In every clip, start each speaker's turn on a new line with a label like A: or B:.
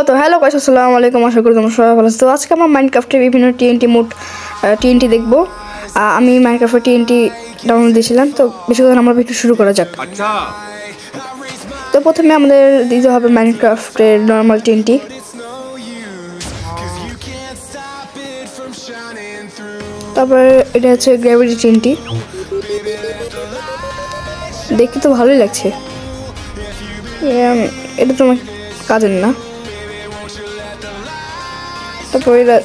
A: তো hello guys, আসসালামু আলাইকুম। আশা করি তোমরা সবাই ভালো আছো। তো আজকে আমরা মাইনক্রাফটের বিভিন্ন টিএনটি মোড টিএনটি দেখবো। আমি মাইনক্রাফটের টিএনটি ডাউনলোড দিয়েছিলাম। তো বেশি কথা আমরা একটু শুরু করা যাক। আচ্ছা, তো প্রথমে আমাদের দিতে হবে মাইনক্রাফটের নর্মাল টিএনটি। তারপরে এটা হচ্ছে গ্র্যাভিটি টিএনটি। দেখতে তো ভালোই লাগছে। এটা তোমার কাজের না। তারপর এটা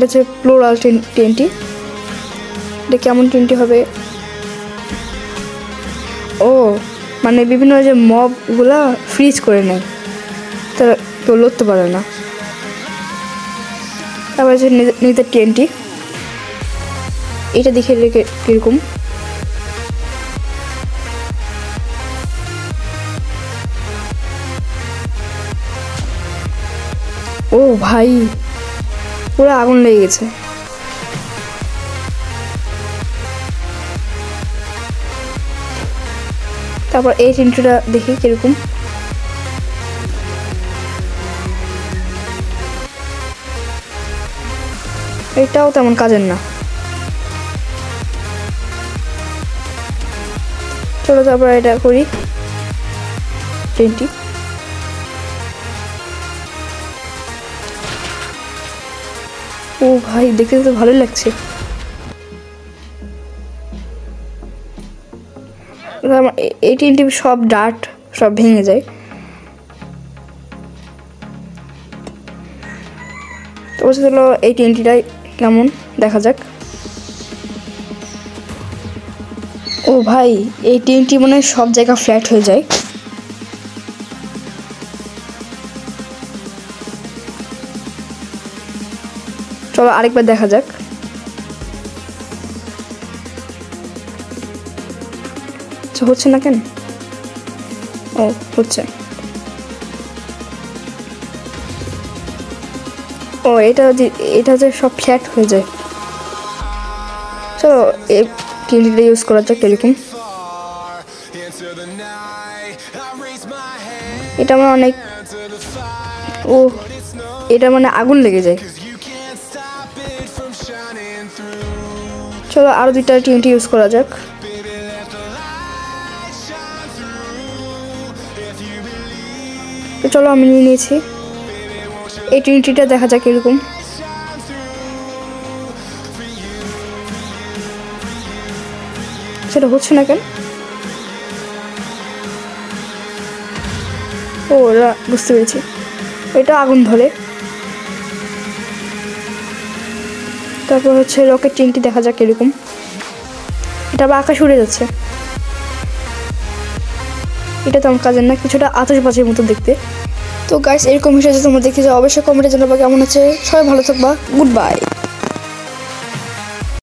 A: হচ্ছে প্লুরাল টিএনটি। এটা কেমন টিএনটি হবে? ও মানে বিভিন্ন যে মবগুলা ফ্রিজ করে নেয়, তারা কেউ লড়তে পারে না। তারপর হচ্ছে নিজের টিএনটি। এটা দেখে রেখে কীরকম। ও ভাই, পুরো আগুন লেগে গেছে। তারপর এই টিএনটিটা দেখি কিরকম। এটাও তেমন কাজের না। চলো তারপর এটা করি টিএনটি। ও ভাই, দেখতে তো ভালোই লাগছে। এই টিএনটি সব ডার্ট সব ভেঙে যায়। তো চলো এই টিএনটিটাই কেমন দেখা যাক। ও ভাই, এই টিএনটি মনে হয় সব জায়গা ফ্ল্যাট হয়ে যায়। চলো আরেকবার দেখা যাক। হচ্ছে না কেন? ও হচ্ছে। ও এটা যে সব ফ্ল্যাট হয়ে যায়। চলো এই টিএনটিটা ইউজ করা যাক এরকম। এটা আমার অনেক এটা মানে আগুন লেগে যায়। চলো আরো দুইটা টিএনটি ইউজ করা যাক। তো চলো আমি নিয়ে নিয়েছি। এই টিএনটিটা দেখা যাক এরকম। সেটা হচ্ছে না কেন? ও ওরা বুঝতে পেরেছি, এটা আগুন ধরে। তারপর হচ্ছে রকেট টিএনটি দেখা যাক এরকম। এটা আবার আকাশ উড়ে যাচ্ছে। এটা তো আমার কাজের না, কিছুটা আতশবাজির মতো দেখতে। তো গাইস, এরকম হিসেবে তোমরা দেখতে যাও, অবশ্যই কমেন্টে জানাবা কেমন আছে। সবাই ভালো থাকবা। Good bye.